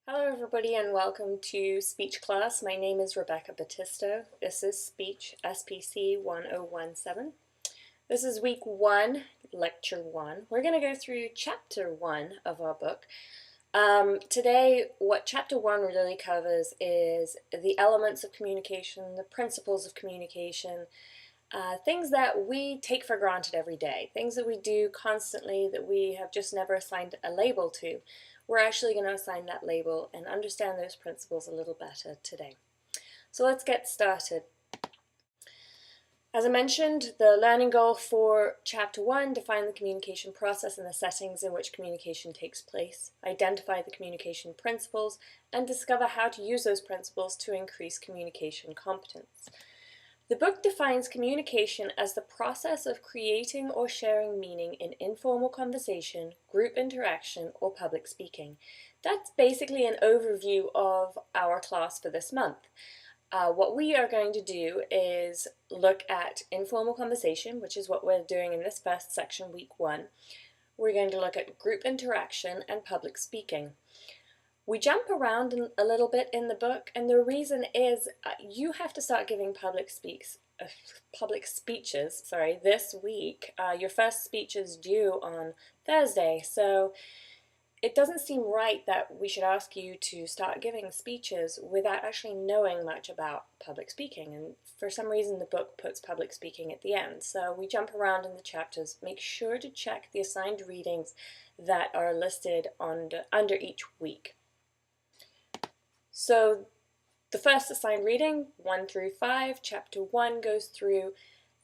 Hello everybody and welcome to speech class. My name is Rebecca Battisto. This is speech SPC 1017. This is week 1, lecture 1. We're going to go through chapter 1 of our book. Today what chapter 1 really covers is the elements of communication, the principles of communication, things that we take for granted every day, things that we do constantly that we have just never assigned a label to. We're actually going to assign that label and understand those principles a little better today. So let's get started. As I mentioned, the learning goal for Chapter 1, define the communication process and the settings in which communication takes place, identify the communication principles, and discover how to use those principles to increase communication competence. The book defines communication as the process of creating or sharing meaning in informal conversation, group interaction, or public speaking. That's basically an overview of our class for this month. What we are going to do is look at informal conversation, which is what we're doing in this first section, week 1. We're going to look at group interaction and public speaking. We jump around a little bit in the book, and the reason is you have to start giving public speeches this week. Your first speech is due on Thursday, so it doesn't seem right that we should ask you to start giving speeches without actually knowing much about public speaking, and for some reason the book puts public speaking at the end. So we jump around in the chapters. Make sure to check the assigned readings that are listed under each week. So the first assigned reading, 1 through 5, chapter 1 goes through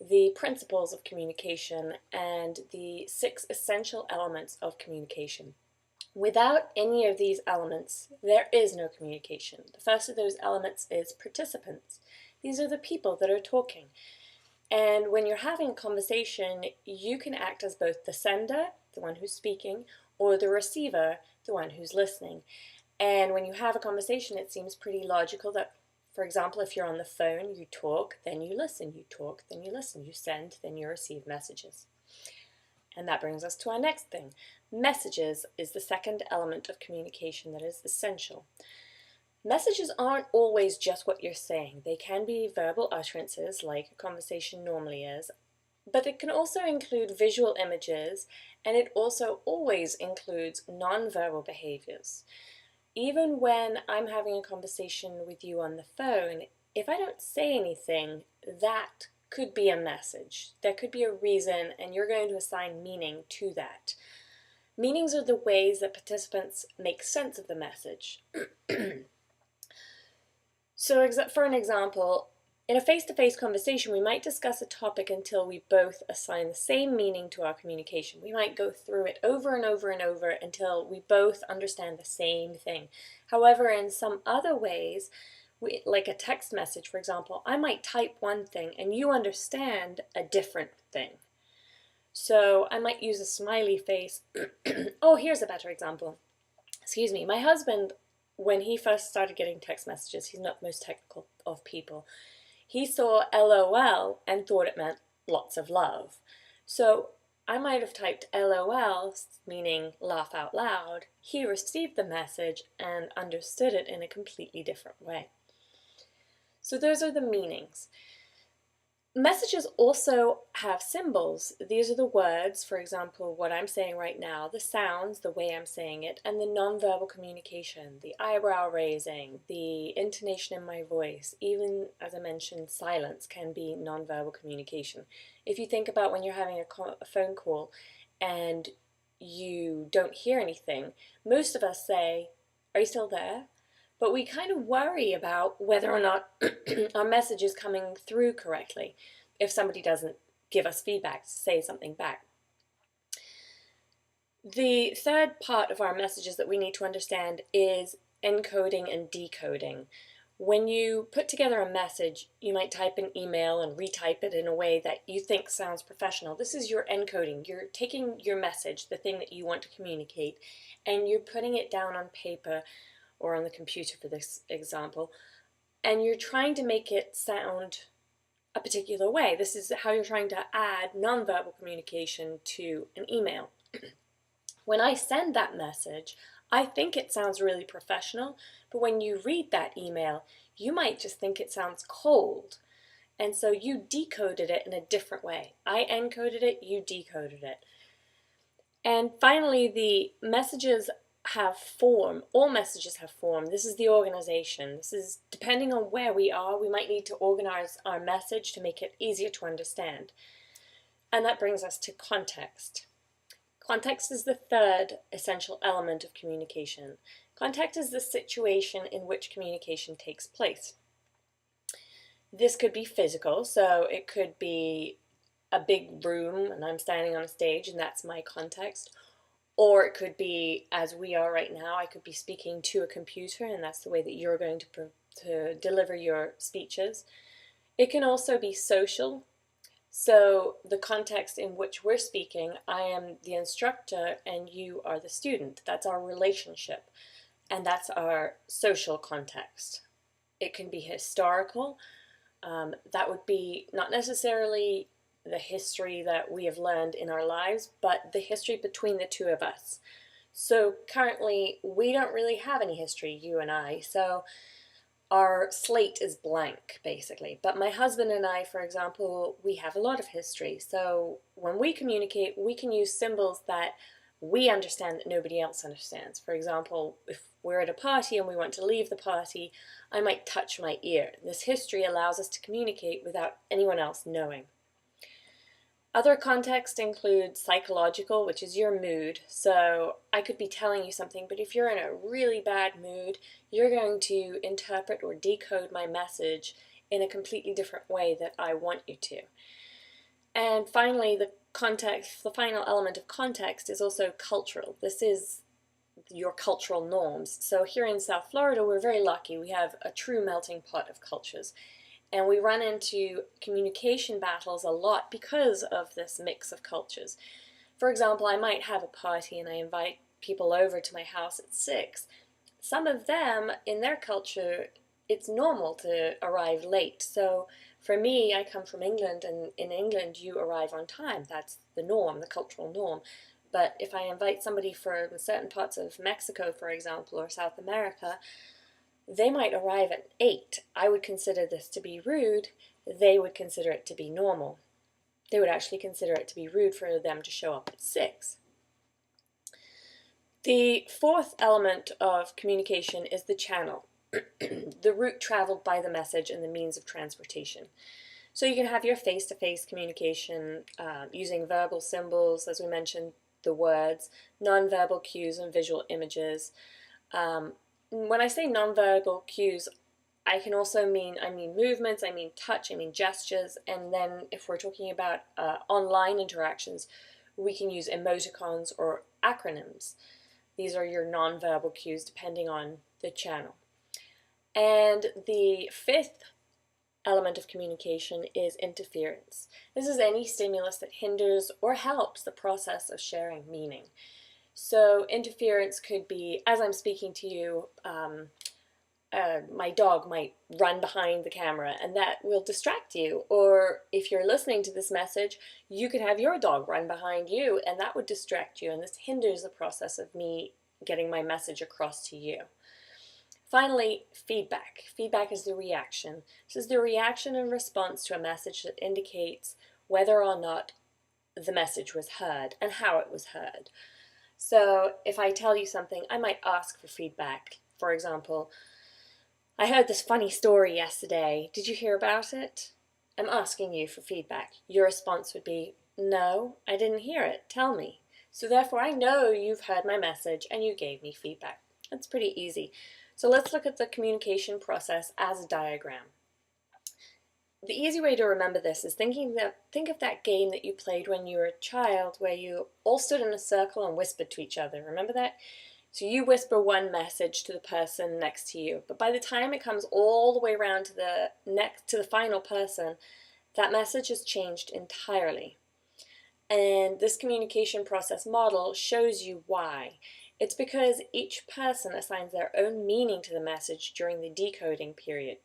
the principles of communication and the 6 essential elements of communication. Without any of these elements, there is no communication. The first of those elements is participants. These are the people that are talking. And when you're having a conversation, you can act as both the sender, the one who's speaking, or the receiver, the one who's listening. And when you have a conversation, it seems pretty logical that, for example, if you're on the phone, you talk, then you listen, you talk, then you listen, you send, then you receive messages. And that brings us to our next thing. Messages is the second element of communication that is essential. Messages aren't always just what you're saying. They can be verbal utterances, like a conversation normally is, but it can also include visual images, and it also always includes nonverbal behaviors. Even when I'm having a conversation with you on the phone, if I don't say anything, that could be a message. There could be a reason, and you're going to assign meaning to that. Meanings are the ways that participants make sense of the message. So for an example, in a face-to-face conversation, we might discuss a topic until we both assign the same meaning to our communication. We might go through it over and over and over until we both understand the same thing. However, in some other ways, like a text message, for example, I might type one thing and you understand a different thing. So I might use a smiley face. Oh, here's a better example. Excuse me, my husband, when he first started getting text messages, he's not the most technical of people. He saw LOL and thought it meant lots of love. So I might have typed LOL, meaning laugh out loud. He received the message and understood it in a completely different way. So those are the meanings. Messages also have symbols. These are the words, for example, what I'm saying right now, the sounds, the way I'm saying it, and the nonverbal communication, the eyebrow raising, the intonation in my voice, even, as I mentioned, silence can be nonverbal communication. If you think about when you're having a phone call and you don't hear anything, most of us say, "Are you still there?" But we kind of worry about whether or not our message is coming through correctly if somebody doesn't give us feedback, say something back. The third part of our messages that we need to understand is encoding and decoding. When you put together a message, you might type an email and retype it in a way that you think sounds professional. This is your encoding. You're taking your message, the thing that you want to communicate, and you're putting it down on paper or on the computer for this example, and you're trying to make it sound a particular way. This is how you're trying to add nonverbal communication to an email. When I send that message, I think it sounds really professional, but when you read that email, you might just think it sounds cold. And so you decoded it in a different way. I encoded it, you decoded it. And finally, the messages have form. All messages have form. This is the organization. This is, depending on where we are, we might need to organize our message to make it easier to understand. And that brings us to context. Context is the third essential element of communication. Context is the situation in which communication takes place. This could be physical, so it could be a big room and I'm standing on a stage and that's my context. Or it could be, as we are right now, I could be speaking to a computer and that's the way that you're going to deliver your speeches. It can also be social. So the context in which we're speaking, I am the instructor and you are the student. That's our relationship, and that's our social context. It can be historical. That would be not necessarily the history that we have learned in our lives, but the history between the two of us. So currently, we don't really have any history, you and I, so our slate is blank, basically. But my husband and I, for example, we have a lot of history. So when we communicate, we can use symbols that we understand that nobody else understands. For example, if we're at a party and we want to leave the party, I might touch my ear. This history allows us to communicate without anyone else knowing. Other context includes psychological, which is your mood. So I could be telling you something, but if you're in a really bad mood, you're going to interpret or decode my message in a completely different way that I want you to. And finally, the final element of context is also cultural. This is your cultural norms. So here in South Florida, we're very lucky. We have a true melting pot of cultures. And we run into communication battles a lot because of this mix of cultures. For example, I might have a party and I invite people over to my house at 6. Some of them, in their culture, it's normal to arrive late. So for me, I come from England, and in England you arrive on time. That's the norm, the cultural norm. But if I invite somebody from certain parts of Mexico, for example, or South America, they might arrive at 8. I would consider this to be rude. They would consider it to be normal. They would actually consider it to be rude for them to show up at 6. The fourth element of communication is the channel, the route traveled by the message and the means of transportation. So you can have your face-to-face communication using verbal symbols, as we mentioned, the words, nonverbal cues and visual images. When I say nonverbal cues, I can also mean movements, I mean touch, I mean gestures, and then if we're talking about online interactions, we can use emoticons or acronyms. These are your nonverbal cues depending on the channel. And the fifth element of communication is interference. This is any stimulus that hinders or helps the process of sharing meaning. So interference could be, as I'm speaking to you, my dog might run behind the camera and that will distract you. Or if you're listening to this message, you could have your dog run behind you and that would distract you, and this hinders the process of me getting my message across to you. Finally, feedback. Feedback is the reaction. This is the reaction and response to a message that indicates whether or not the message was heard and how it was heard. So if I tell you something, I might ask for feedback. For example, I heard this funny story yesterday. Did you hear about it? I'm asking you for feedback. Your response would be, no, I didn't hear it. Tell me. So therefore, I know you've heard my message and you gave me feedback. That's pretty easy. So let's look at the communication process as a diagram. The easy way to remember this is think of that game that you played when you were a child where you all stood in a circle and whispered to each other. Remember that? So you whisper one message to the person next to you, but by the time it comes all the way around to the final person, that message has changed entirely. And this communication process model shows you why. It's because each person assigns their own meaning to the message during the decoding period.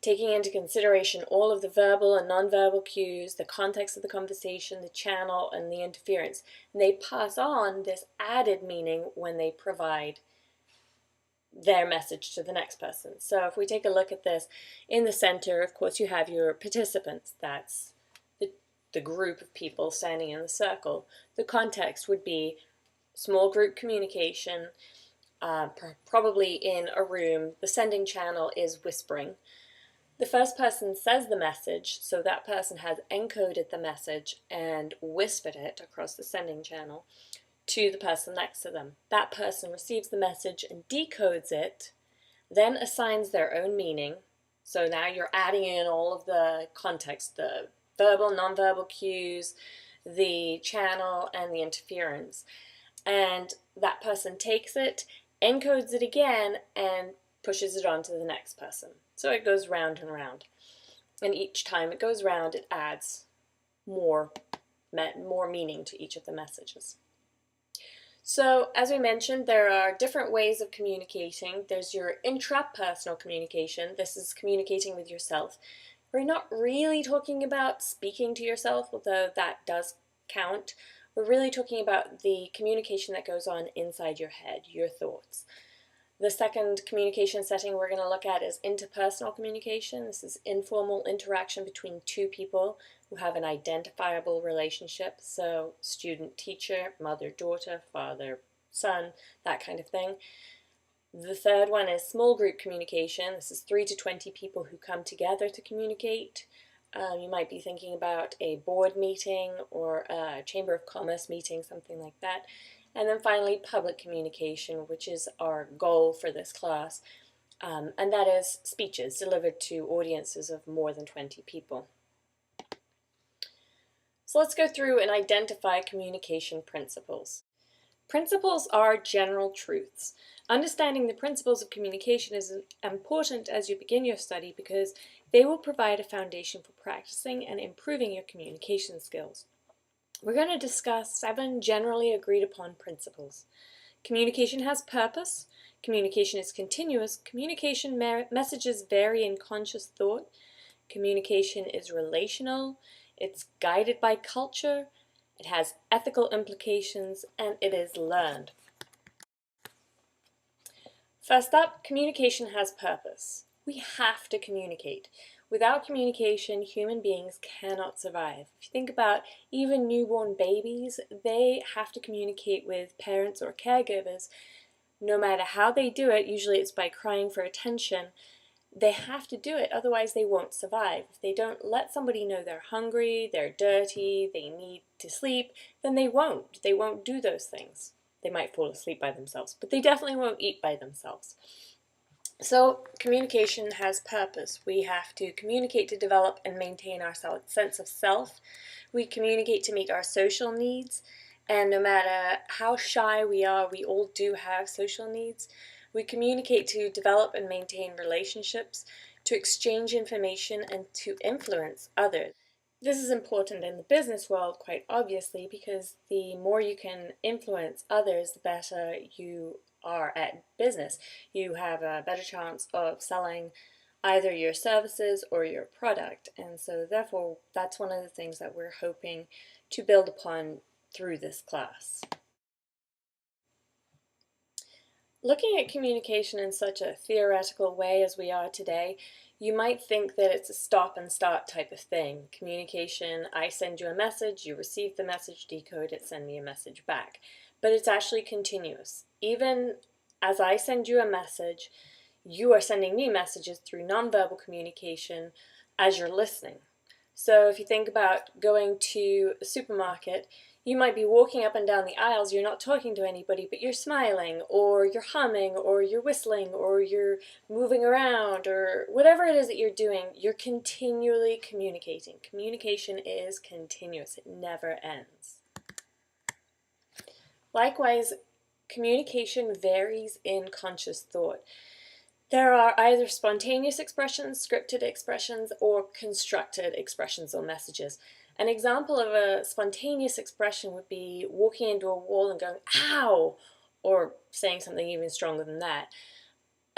taking into consideration all of the verbal and nonverbal cues, the context of the conversation, the channel, and the interference. And they pass on this added meaning when they provide their message to the next person. So if we take a look at this, in the center, of course, you have your participants. That's the group of people standing in the circle. The context would be small group communication, probably in a room. The sending channel is whispering. The first person says the message, so that person has encoded the message and whispered it across the sending channel to the person next to them. That person receives the message and decodes it, then assigns their own meaning. So now you're adding in all of the context, the verbal, nonverbal cues, the channel, and the interference. And that person takes it, encodes it again, and pushes it on to the next person. So it goes round and round. And each time it goes round, it adds more meaning to each of the messages. So, as we mentioned, there are different ways of communicating. There's your intrapersonal communication. This is communicating with yourself. We're not really talking about speaking to yourself, although that does count. We're really talking about the communication that goes on inside your head, your thoughts. The second communication setting we're going to look at is interpersonal communication. This is informal interaction between two people who have an identifiable relationship. So student-teacher, mother-daughter, father-son, that kind of thing. The third one is small group communication. This is 3 to 20 people who come together to communicate. You might be thinking about a board meeting or a Chamber of Commerce meeting, something like that. And then finally, public communication, which is our goal for this class, and that is speeches delivered to audiences of more than 20 people. So let's go through and identify communication principles. Principles are general truths. Understanding the principles of communication is important as you begin your study because they will provide a foundation for practicing and improving your communication skills. We're going to discuss 7 generally agreed upon principles. Communication has purpose. Communication is continuous. Communication messages vary in conscious thought. Communication is relational. It's guided by culture. It has ethical implications, and it is learned. First up, communication has purpose. We have to communicate. Without communication, human beings cannot survive. If you think about even newborn babies, they have to communicate with parents or caregivers. No matter how they do it, usually it's by crying for attention, they have to do it, otherwise they won't survive. If they don't let somebody know they're hungry, they're dirty, they need to sleep, then they won't. They won't do those things. They might fall asleep by themselves, but they definitely won't eat by themselves. So communication has purpose. We have to communicate to develop and maintain our sense of self. We communicate to meet our social needs, and no matter how shy we are, we all do have social needs. We communicate to develop and maintain relationships, to exchange information, and to influence others. This is important in the business world, quite obviously, because the more you can influence others, the better you are at business. You have a better chance of selling either your services or your product, and so therefore that's one of the things that we're hoping to build upon through this class. Looking at communication in such a theoretical way as we are today, you might think that it's a stop and start type of thing. Communication, I send you a message, you receive the message, decode it, send me a message back. But it's actually continuous. Even as I send you a message, you are sending me messages through nonverbal communication as you're listening. So if you think about going to a supermarket, you might be walking up and down the aisles, you're not talking to anybody, but you're smiling, or you're humming, or you're whistling, or you're moving around, or whatever it is that you're doing, you're continually communicating. Communication is continuous, it never ends. Likewise, communication varies in conscious thought. There are either spontaneous expressions, scripted expressions, or constructed expressions or messages. An example of a spontaneous expression would be walking into a wall and going, "Ow!" or saying something even stronger than that.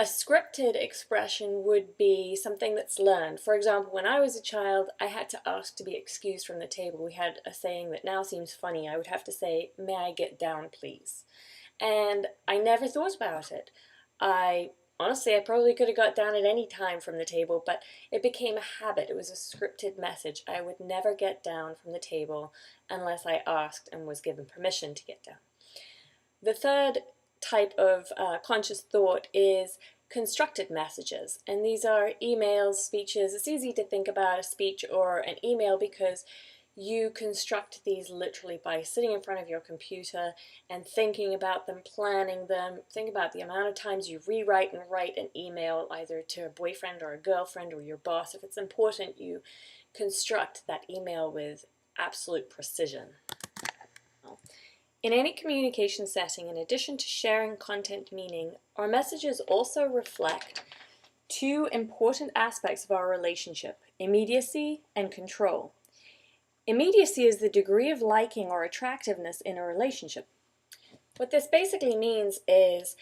A scripted expression would be something that's learned. For example, when I was a child, I had to ask to be excused from the table. We had a saying that now seems funny. I would have to say, "May I get down, please?" And I never thought about it. Honestly, I probably could have got down at any time from the table, but it became a habit. It was a scripted message. I would never get down from the table unless I asked and was given permission to get down. The third type of conscious thought is constructed messages, and these are emails, speeches. It's easy to think about a speech or an email because you construct these literally by sitting in front of your computer and thinking about them, planning them. Think about the amount of times you rewrite and write an email either to a boyfriend or a girlfriend or your boss. If it's important, you construct that email with absolute precision. In any communication setting, in addition to sharing content meaning, our messages also reflect two important aspects of our relationship: immediacy and control. Immediacy is the degree of liking or attractiveness in a relationship. What this basically means is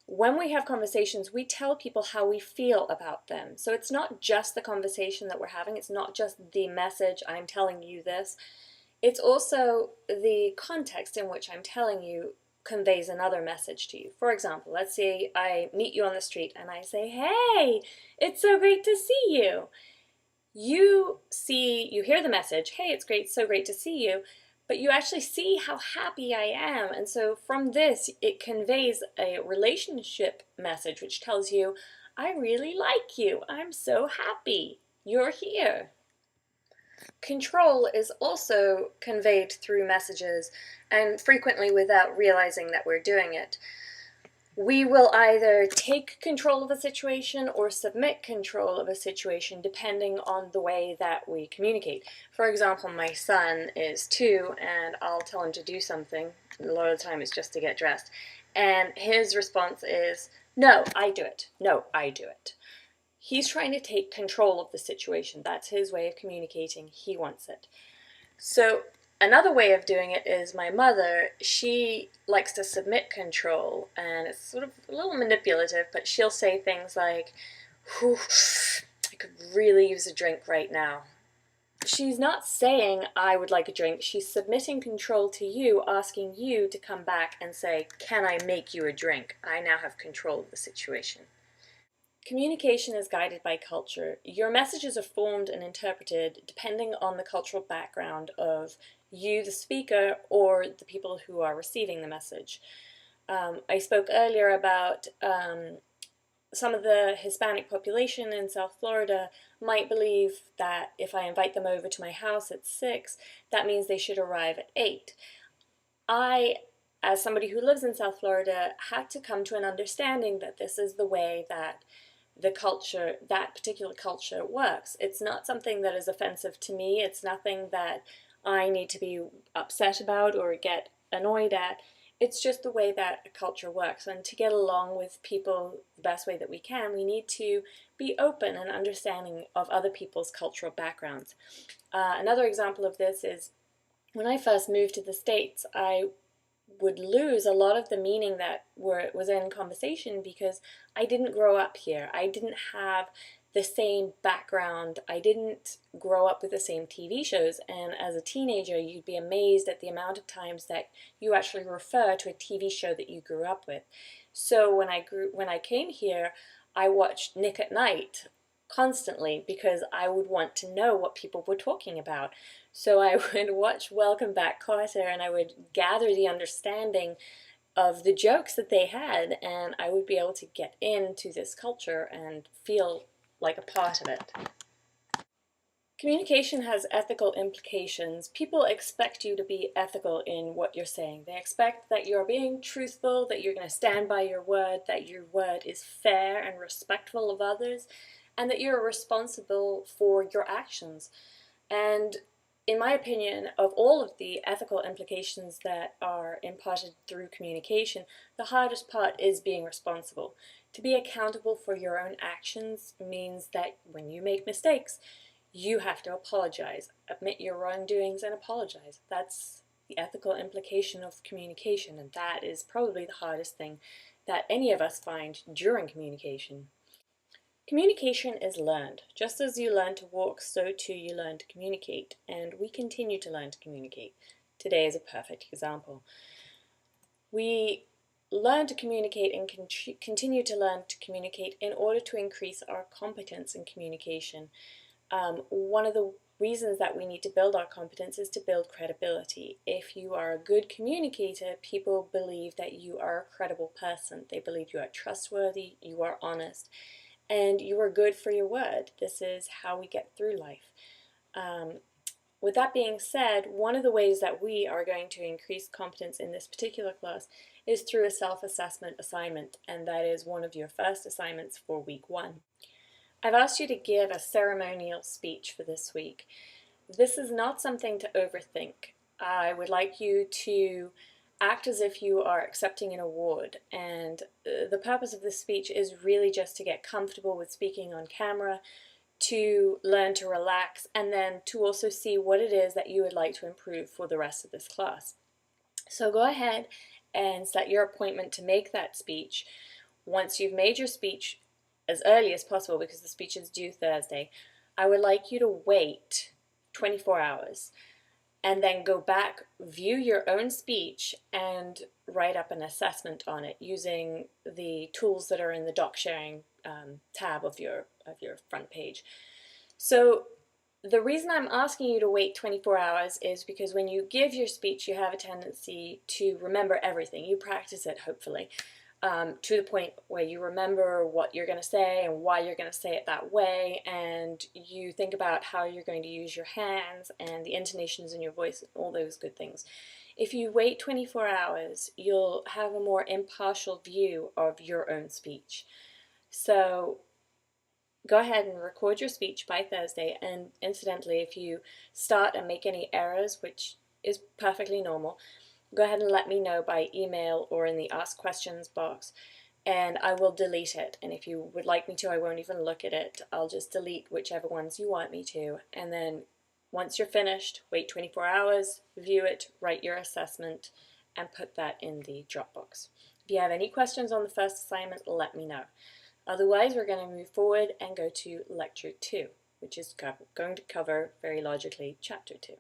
when we have conversations, we tell people how we feel about them. So it's not just the conversation that we're having, it's not just the message, "I'm telling you this." It's also the context in which I'm telling you conveys another message to you. For example, let's say I meet you on the street and I say, "Hey, it's so great to see you." You hear the message, "Hey, it's great, so great to see you," but you actually see how happy I am. And so from this, it conveys a relationship message, which tells you, "I really like you. I'm so happy. You're here." Control is also conveyed through messages, and frequently without realizing that we're doing it. We will either take control of a situation or submit control of a situation depending on the way that we communicate. For example, my son is 2 and I'll tell him to do something. A lot of the time it's just to get dressed. And his response is, "No, I do it. No, I do it." He's trying to take control of the situation. That's his way of communicating. He wants it. So another way of doing it is my mother. She likes to submit control, and it's sort of a little manipulative, but she'll say things like, "Whew, I could really use a drink right now." She's not saying, "I would like a drink." She's submitting control to you, asking you to come back and say, "Can I make you a drink? I now have control of the situation." Communication is guided by culture. Your messages are formed and interpreted depending on the cultural background of you, the speaker, or the people who are receiving the message. I spoke earlier about some of the Hispanic population in South Florida might believe that if I invite them over to my house at 6, that means they should arrive at 8. I, as somebody who lives in South Florida, had to come to an understanding that this is the way that that particular culture works. It's not something that is offensive to me. It's nothing that I need to be upset about or get annoyed at. It's just the way that a culture works. And to get along with people the best way that we can, we need to be open and understanding of other people's cultural backgrounds. Another example of this is when I first moved to the States, I would lose a lot of the meaning that was in conversation because I didn't grow up here. I didn't have the same background. I didn't grow up with the same TV shows, and as a teenager you'd be amazed at the amount of times that you actually refer to a TV show that you grew up with. So when I came here, I watched Nick at Night constantly because I would want to know what people were talking about. So I would watch Welcome Back, Kotter, and I would gather the understanding of the jokes that they had, and I would be able to get into this culture and feel like a part of it. Communication has ethical implications. People expect you to be ethical in what you're saying. They expect that you're being truthful, that you're going to stand by your word, that your word is fair and respectful of others, and that you're responsible for your actions. And in my opinion, of all of the ethical implications that are imparted through communication, the hardest part is being responsible. To be accountable for your own actions means that when you make mistakes, you have to apologize, admit your wrongdoings and apologize. That's the ethical implication of communication, and that is probably the hardest thing that any of us find during communication. Communication is learned. Just as you learn to walk, so too you learn to communicate, and we continue to learn to communicate. Today is a perfect example. We learn to communicate and continue to learn to communicate in order to increase our competence in communication. One of the reasons that we need to build our competence is to build credibility. If you are a good communicator, people believe that you are a credible person. They believe you are trustworthy, you are honest, and you are good for your word. This is how we get through life. With that being said, one of the ways that we are going to increase competence in this particular class is through a self-assessment assignment, and that is one of your first assignments for week 1. I've asked you to give a ceremonial speech for this week. This is not something to overthink. I would like you to act as if you are accepting an award, and the purpose of this speech is really just to get comfortable with speaking on camera, to learn to relax, and then to also see what it is that you would like to improve for the rest of this class. So go ahead and set your appointment to make that speech. Once you've made your speech, as early as possible because the speech is due Thursday, I would like you to wait 24 hours and then go back, view your own speech, and write up an assessment on it using the tools that are in the doc sharing tab of your front page. So the reason I'm asking you to wait 24 hours is because when you give your speech, you have a tendency to remember everything. You practice it, hopefully, to the point where you remember what you're going to say and why you're going to say it that way, and you think about how you're going to use your hands and the intonations in your voice and all those good things. If you wait 24 hours, you'll have a more impartial view of your own speech. So go ahead and record your speech by Thursday, and incidentally, if you start and make any errors, which is perfectly normal, go ahead and let me know by email or in the Ask Questions box, and I will delete it. And if you would like me to, I won't even look at it. I'll just delete whichever ones you want me to, and then once you're finished, wait 24 hours, view it, write your assessment, and put that in the Dropbox. If you have any questions on the first assignment, let me know. Otherwise, we're going to move forward and go to Lecture 2, which is going to cover, very logically, Chapter 2.